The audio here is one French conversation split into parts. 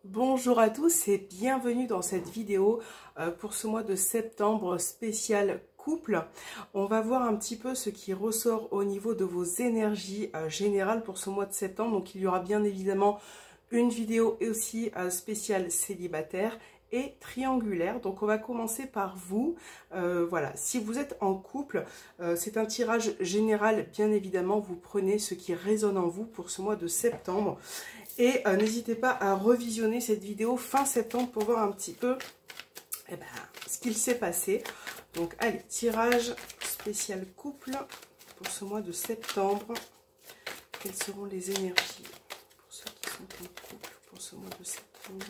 Bonjour à tous et bienvenue dans cette vidéo pour ce mois de septembre spécial couple. On va voir un petit peu ce qui ressort au niveau de vos énergies générales pour ce mois de septembre. Donc il y aura bien évidemment une vidéo aussi spéciale célibataire et triangulaire. Donc on va commencer par vous. Voilà, si vous êtes en couple, c'est un tirage général, bien évidemment. Vous prenez ce qui résonne en vous pour ce mois de septembre. Et n'hésitez pas à revisionner cette vidéo fin septembre pour voir un petit peu ce qu'il s'est passé. Donc allez, tirage spécial couple pour ce mois de septembre. Quelles seront les énergies pour ceux qui sont en couple pour ce mois de septembre?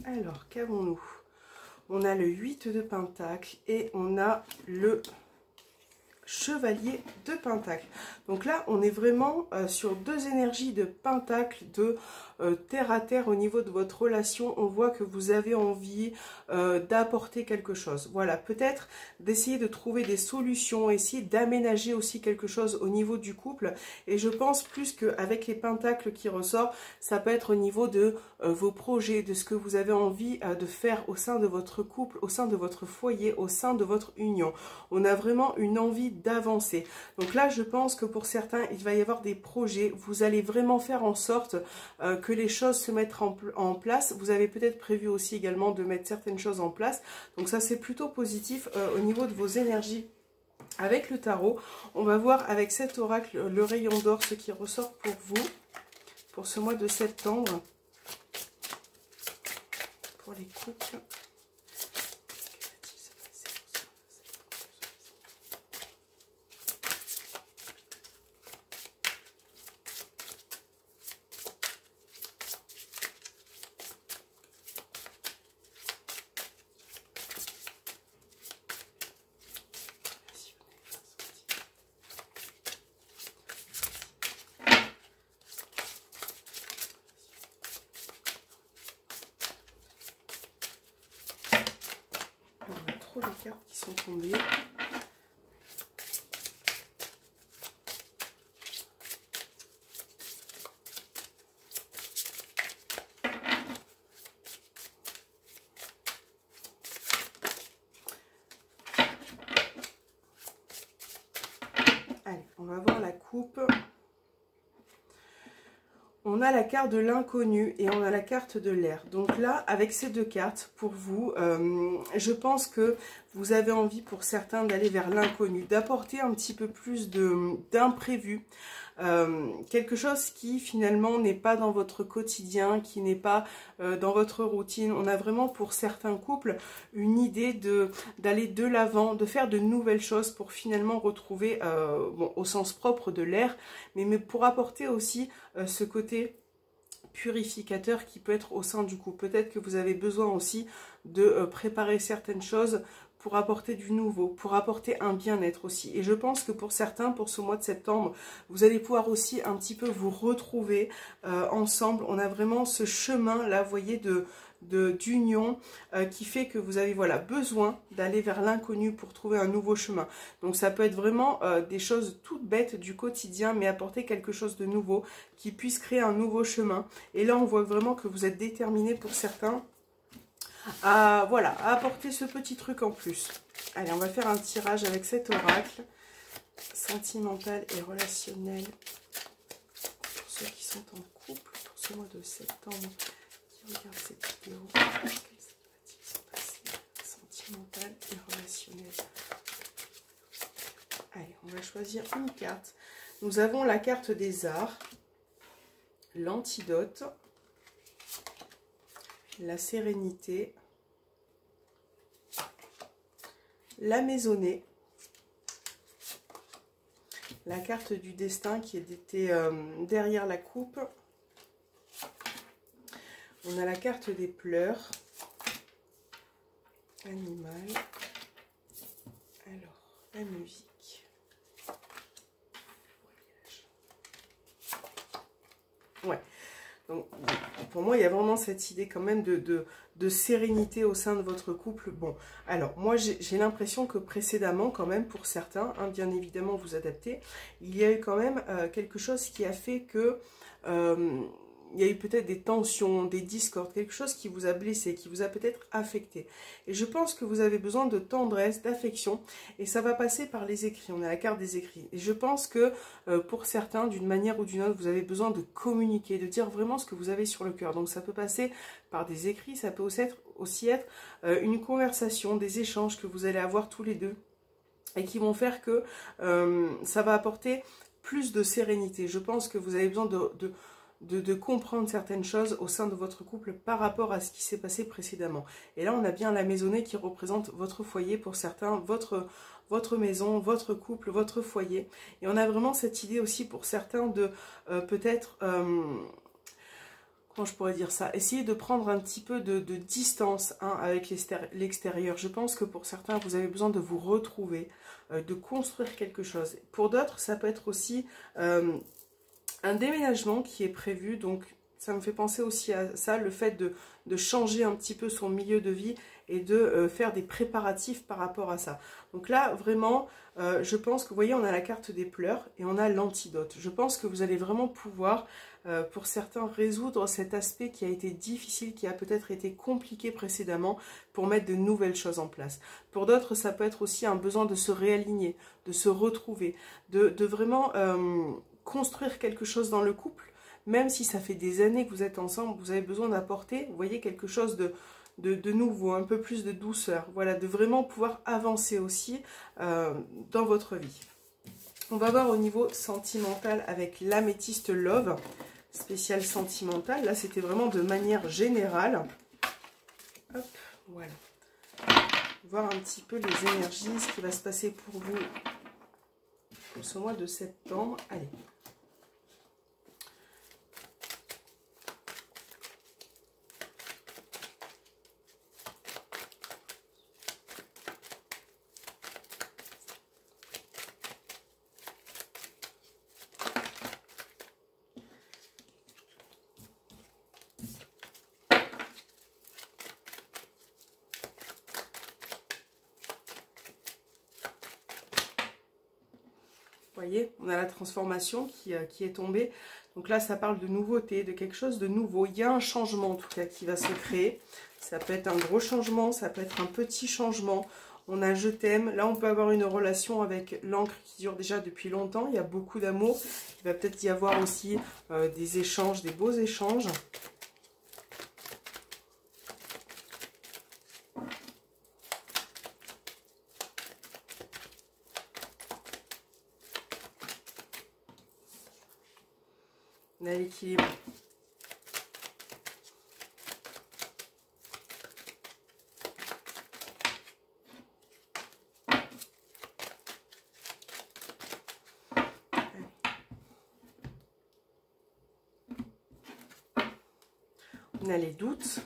Alors, qu'avons-nous? On a le 8 de Pentacle et on a le Chevalier de Pentacle. Donc là, on est vraiment sur deux énergies de Pentacle, de terre à terre au niveau de votre relation. On voit que vous avez envie d'apporter quelque chose. Voilà, peut-être d'essayer de trouver des solutions, essayer d'aménager aussi quelque chose au niveau du couple. Et je pense plus qu'avec les pentacles qui ressortent, ça peut être au niveau de vos projets, de ce que vous avez envie de faire au sein de votre couple, au sein de votre foyer, au sein de votre union. On a vraiment une envie d'avancer. Donc là, je pense que pour certains, il va y avoir des projets. Vous allez vraiment faire en sorte que les choses se mettent en place. Vous avez peut-être prévu aussi également de mettre certaines choses en place. Donc ça, c'est plutôt positif au niveau de vos énergies. Avec le tarot, on va voir avec cet oracle, le rayon d'or, ce qui ressort pour vous, pour ce mois de septembre, pour les couples. Les cartes qui sont tombées. Allez, on va voir la coupe. On a la carte de l'inconnu et on a la carte de l'air. Donc là, avec ces deux cartes, pour vous, je pense que vous avez envie pour certains d'aller vers l'inconnu, d'apporter un petit peu plus d'imprévu. Quelque chose qui finalement n'est pas dans votre quotidien, qui n'est pas dans votre routine. On a vraiment pour certains couples une idée d'aller de l'avant, de faire de nouvelles choses pour finalement retrouver, bon, au sens propre de l'air, mais pour apporter aussi ce côté purificateur qui peut être au sein du couple. Peut-être que vous avez besoin aussi de préparer certaines choses pour apporter du nouveau, pour apporter un bien-être aussi. Et je pense que pour certains, pour ce mois de septembre, vous allez pouvoir aussi un petit peu vous retrouver ensemble. On a vraiment ce chemin-là, vous voyez, d'union qui fait que vous avez voilà besoin d'aller vers l'inconnu pour trouver un nouveau chemin. Donc ça peut être vraiment des choses toutes bêtes du quotidien, mais apporter quelque chose de nouveau qui puisse créer un nouveau chemin. Et là on voit vraiment que vous êtes déterminés pour certains à apporter ce petit truc en plus. Allez, on va faire un tirage avec cet oracle sentimental et relationnel pour ceux qui sont en couple pour ce mois de septembre. Regarde cette vidéo. Quels événements sont passés? Sentimental et relationnel. Allez, on va choisir une carte. Nous avons la carte des arts, l'antidote, la sérénité, la maisonnée La carte du destin qui était derrière la coupe. On a la carte des pleurs. Animal. Alors, la musique. Ouais. Donc, pour moi, il y a vraiment cette idée quand même de sérénité au sein de votre couple. Bon, alors, moi, j'ai l'impression que précédemment, quand même, pour certains, hein, bien évidemment, vous adaptez, il y a eu quand même quelque chose qui a fait que... il y a eu peut-être des tensions, des discordes, quelque chose qui vous a blessé, qui vous a peut-être affecté. Et je pense que vous avez besoin de tendresse, d'affection, et ça va passer par les écrits. On a la carte des écrits. Et je pense que pour certains, d'une manière ou d'une autre, vous avez besoin de communiquer, de dire vraiment ce que vous avez sur le cœur. Donc ça peut passer par des écrits, ça peut aussi être une conversation, des échanges que vous allez avoir tous les deux, et qui vont faire que ça va apporter plus de sérénité. Je pense que vous avez besoin de comprendre certaines choses au sein de votre couple par rapport à ce qui s'est passé précédemment. Et là, on a bien la maisonnée qui représente votre foyer pour certains, votre maison, votre couple, votre foyer. Et on a vraiment cette idée aussi pour certains de peut-être... comment je pourrais dire ça, essayer de prendre un petit peu de distance hein, avec l'extérieur. Je pense que pour certains, vous avez besoin de vous retrouver, de construire quelque chose. Pour d'autres, ça peut être aussi... un déménagement qui est prévu, donc ça me fait penser aussi à ça, le fait de changer un petit peu son milieu de vie et de faire des préparatifs par rapport à ça. Donc là, vraiment, je pense que, vous voyez, on a la carte des pleurs et on a l'antidote. Je pense que vous allez vraiment pouvoir, pour certains, résoudre cet aspect qui a été difficile, qui a peut-être été compliqué précédemment pour mettre de nouvelles choses en place. Pour d'autres, ça peut être aussi un besoin de se réaligner, de se retrouver, de vraiment... construire quelque chose dans le couple, même si ça fait des années que vous êtes ensemble, vous avez besoin d'apporter, vous voyez, quelque chose de nouveau, un peu plus de douceur, voilà, de vraiment pouvoir avancer aussi dans votre vie. On va voir au niveau sentimental avec l'améthyste Love, spécial sentimental, là c'était vraiment de manière générale. Hop, voilà. Voir un petit peu les énergies, ce qui va se passer pour vous pour ce mois de septembre. Allez. Vous voyez, on a la transformation qui est tombée. Donc là, ça parle de nouveauté, de quelque chose de nouveau. Il y a un changement, en tout cas, qui va se créer. Ça peut être un gros changement, ça peut être un petit changement. On a je t'aime. Là, on peut avoir une relation avec l'encre qui dure déjà depuis longtemps. Il y a beaucoup d'amour. Il va peut-être y avoir aussi des échanges, des beaux échanges. On a l'équilibre. On a les doutes.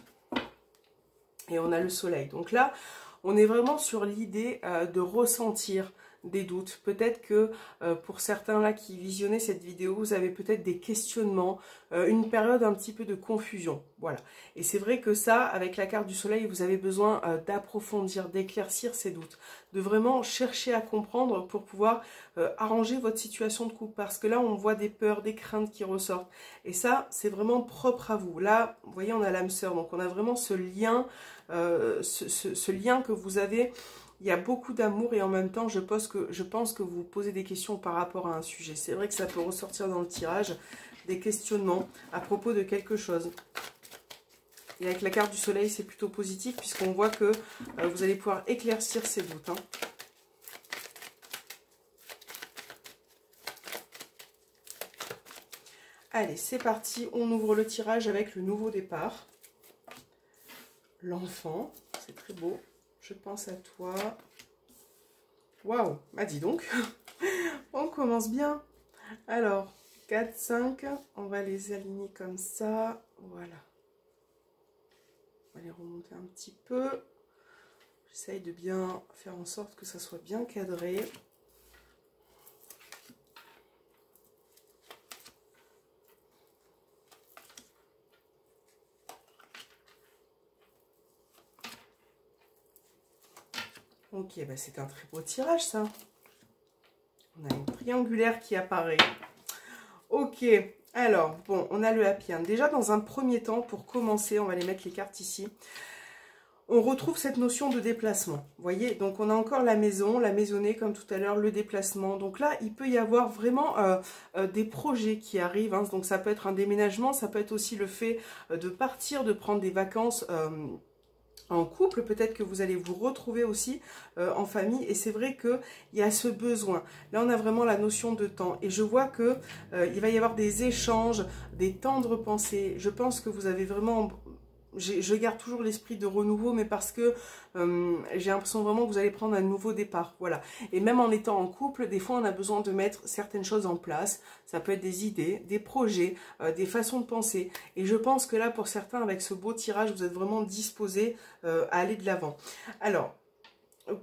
Et on a le soleil. Donc là, on est vraiment sur l'idée de ressentir des doutes. Peut-être que pour certains là qui visionnaient cette vidéo, vous avez peut-être des questionnements, une période un petit peu de confusion. Voilà. Et c'est vrai que ça, avec la carte du soleil, vous avez besoin d'approfondir, d'éclaircir ces doutes, de vraiment chercher à comprendre pour pouvoir arranger votre situation de couple. Parce que là, on voit des peurs, des craintes qui ressortent. Et ça, c'est vraiment propre à vous. Là, vous voyez, on a l'âme sœur. Donc, on a vraiment ce lien, ce lien que vous avez. Il y a beaucoup d'amour et en même temps, je pense que vous posez des questions par rapport à un sujet. C'est vrai que ça peut ressortir dans le tirage, des questionnements à propos de quelque chose. Et avec la carte du soleil, c'est plutôt positif puisqu'on voit que vous allez pouvoir éclaircir ces doutes. Hein. Allez, c'est parti. On ouvre le tirage avec le nouveau départ. L'enfant, c'est très beau. Je pense à toi. Waouh, bah dis donc. On commence bien. Alors, 4, 5, on va les aligner comme ça. Voilà. On va les remonter un petit peu. J'essaye de bien faire en sorte que ça soit bien cadré. Ok, bah c'est un très beau tirage ça. On a une triangulaire qui apparaît. Ok, alors, bon, on a le happy end. Déjà, dans un premier temps, pour commencer, on va les mettre les cartes ici. On retrouve cette notion de déplacement. Vous voyez, donc on a encore la maison, la maisonnée, comme tout à l'heure, le déplacement. Donc là, il peut y avoir vraiment des projets qui arrivent. Hein. Donc ça peut être un déménagement, ça peut être aussi le fait de partir, de prendre des vacances en couple, peut-être que vous allez vous retrouver aussi en famille, et c'est vrai qu'il y a ce besoin. Là, on a vraiment la notion de temps, et je vois que il va y avoir des échanges, des tendres pensées. Je pense que vous avez vraiment... Je garde toujours l'esprit de renouveau, mais parce que j'ai l'impression vraiment que vous allez prendre un nouveau départ. Voilà. Et même en étant en couple, des fois, on a besoin de mettre certaines choses en place. Ça peut être des idées, des projets, des façons de penser. Et je pense que là, pour certains, avec ce beau tirage, vous êtes vraiment disposés à aller de l'avant. Alors,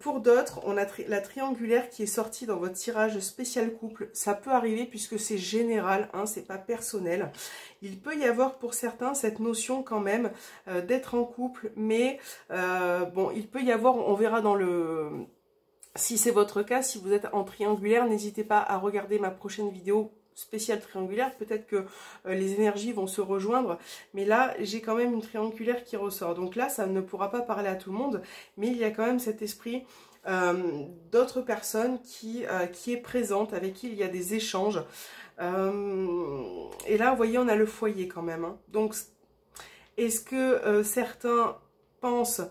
pour d'autres, on a la triangulaire qui est sortie dans votre tirage spécial couple. Ça peut arriver puisque c'est général, hein, c'est pas personnel. Il peut y avoir pour certains cette notion quand même d'être en couple, mais bon, il peut y avoir, on verra dans le... Si c'est votre cas, si vous êtes en triangulaire, n'hésitez pas à regarder ma prochaine vidéo spéciale triangulaire, peut-être que les énergies vont se rejoindre, mais là j'ai quand même une triangulaire qui ressort, donc là ça ne pourra pas parler à tout le monde, mais il y a quand même cet esprit d'autres personnes qui est présente, avec qui il y a des échanges, et là vous voyez on a le foyer quand même, hein. Donc est-ce que certains pensent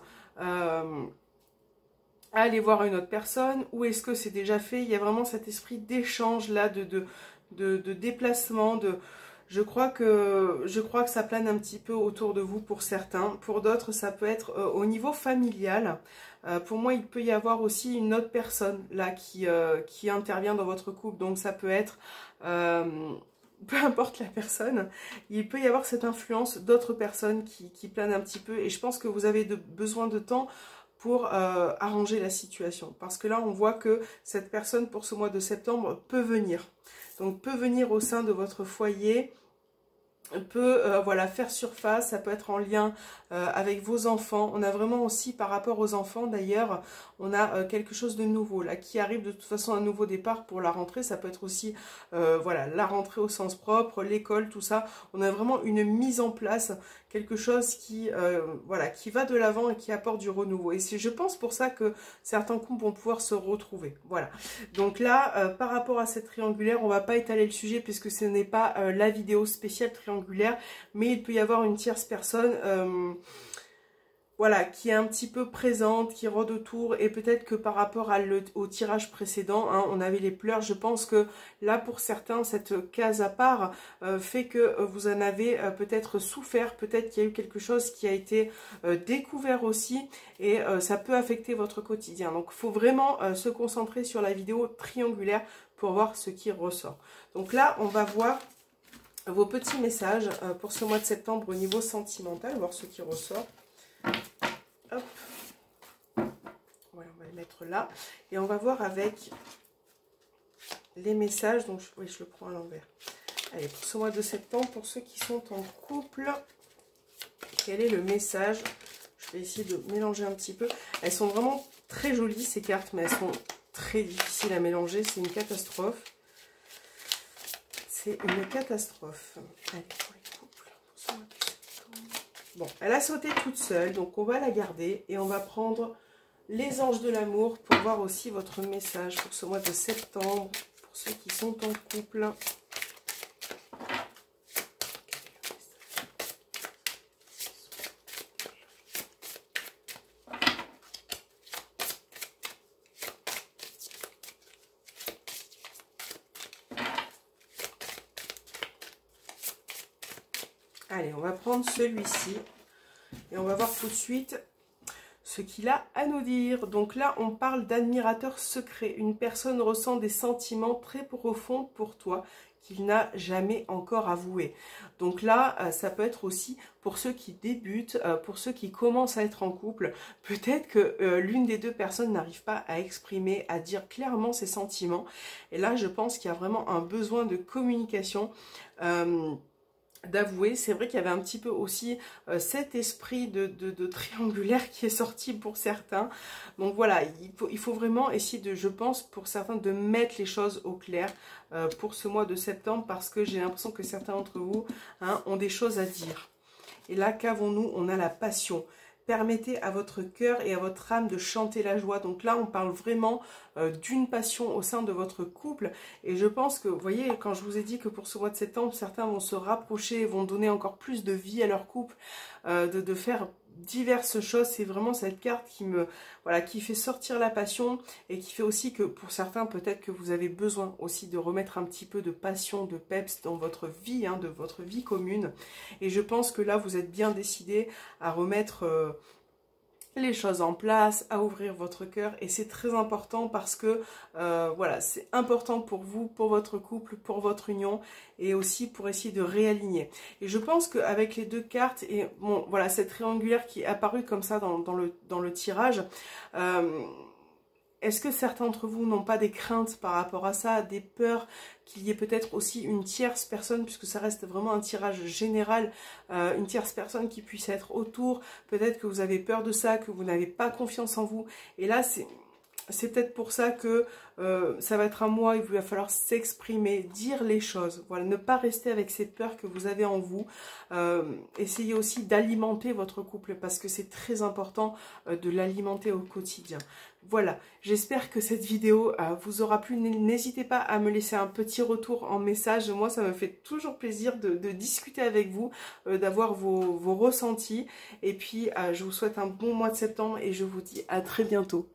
aller voir une autre personne, ou est-ce que c'est déjà fait? Il y a vraiment cet esprit d'échange là, de déplacement, je crois que ça plane un petit peu autour de vous pour certains. Pour d'autres, ça peut être au niveau familial. Pour moi, il peut y avoir aussi une autre personne là qui intervient dans votre couple. Donc ça peut être, peu importe la personne, il peut y avoir cette influence d'autres personnes qui planent un petit peu. Et je pense que vous avez besoin de temps pour arranger la situation. Parce que là, on voit que cette personne, pour ce mois de septembre, peut venir. Donc, peut venir au sein de votre foyer, peut voilà, faire surface, ça peut être en lien avec vos enfants. On a vraiment aussi, par rapport aux enfants d'ailleurs, on a quelque chose de nouveau là, qui arrive de toute façon, un nouveau départ pour la rentrée. Ça peut être aussi voilà, la rentrée au sens propre, l'école, tout ça. On a vraiment une mise en place, quelque chose qui, voilà, qui va de l'avant et qui apporte du renouveau. Et c'est, je pense, pour ça que certains couples vont pouvoir se retrouver. Voilà. Donc là, par rapport à cette triangulaire, on ne va pas étaler le sujet puisque ce n'est pas la vidéo spéciale triangulaire, mais il peut y avoir une tierce personne voilà, qui est un petit peu présente, qui rôde autour, et peut-être que par rapport au tirage précédent, hein, on avait les pleurs, je pense que là pour certains, cette case à part fait que vous en avez peut-être souffert, peut-être qu'il y a eu quelque chose qui a été découvert aussi, et ça peut affecter votre quotidien. Donc il faut vraiment se concentrer sur la vidéo triangulaire pour voir ce qui ressort. Donc là, on va voir vos petits messages pour ce mois de septembre au niveau sentimental, voir ce qui ressort. Hop. Voilà, on va les mettre là. Et on va voir avec les messages. Donc, oui, je le prends à l'envers. Allez, pour ce mois de septembre, pour ceux qui sont en couple, quel est le message? Je vais essayer de mélanger un petit peu. Elles sont vraiment très jolies, ces cartes, mais elles sont très difficiles à mélanger. C'est une catastrophe. C'est une catastrophe. Allez, pour les couples, pour ce mois de septembre. Bon, elle a sauté toute seule, donc on va la garder et on va prendre les anges de l'amour pour voir aussi votre message pour ce mois de septembre, pour ceux qui sont en couple. Allez, on va prendre celui-ci et on va voir tout de suite ce qu'il a à nous dire. Donc là, on parle d'admirateur secret. Une personne ressent des sentiments très profonds pour toi qu'il n'a jamais encore avoué. Donc là, ça peut être aussi pour ceux qui débutent, pour ceux qui commencent à être en couple. Peut-être que l'une des deux personnes n'arrive pas à exprimer, à dire clairement ses sentiments. Et là, je pense qu'il y a vraiment un besoin de communication. D'avouer, c'est vrai qu'il y avait un petit peu aussi cet esprit de triangulaire qui est sorti pour certains. Donc voilà, il faut vraiment essayer de, je pense, pour certains, de mettre les choses au clair pour ce mois de septembre, parce que j'ai l'impression que certains d'entre vous ont des choses à dire. Et là, qu'avons-nous? On a la passion. Permettez à votre cœur et à votre âme de chanter la joie. Donc là, on parle vraiment d'une passion au sein de votre couple. Et je pense que, vous voyez, quand je vous ai dit que pour ce mois de septembre, certains vont se rapprocher, vont donner encore plus de vie à leur couple, de faire diverses choses. C'est vraiment cette carte qui fait sortir la passion, et qui fait aussi que pour certains, peut-être que vous avez besoin aussi de remettre un petit peu de passion, de peps dans votre vie, de votre vie commune. Et je pense que là, vous êtes bien décidés à remettre les choses en place, à ouvrir votre cœur, et c'est très important parce que voilà, c'est important pour vous, pour votre couple, pour votre union, et aussi pour essayer de réaligner. Et je pense qu'avec les deux cartes, et bon voilà, cette triangulaire qui est apparue comme ça dans le tirage, est-ce que certains d'entre vous n'ont pas des craintes par rapport à ça, des peurs qu'il y ait peut-être aussi une tierce personne, puisque ça reste vraiment un tirage général, une tierce personne qui puisse être autour? Peut-être que vous avez peur de ça, que vous n'avez pas confiance en vous. Et là, c'est peut-être pour ça que ça va être un mois où il va falloir s'exprimer, dire les choses. Voilà, ne pas rester avec ces peurs que vous avez en vous. Essayez aussi d'alimenter votre couple, parce que c'est très important de l'alimenter au quotidien. Voilà, j'espère que cette vidéo vous aura plu. N'hésitez pas à me laisser un petit retour en message. Moi, ça me fait toujours plaisir de discuter avec vous, d'avoir vos ressentis. Et puis, je vous souhaite un bon mois de septembre et je vous dis à très bientôt.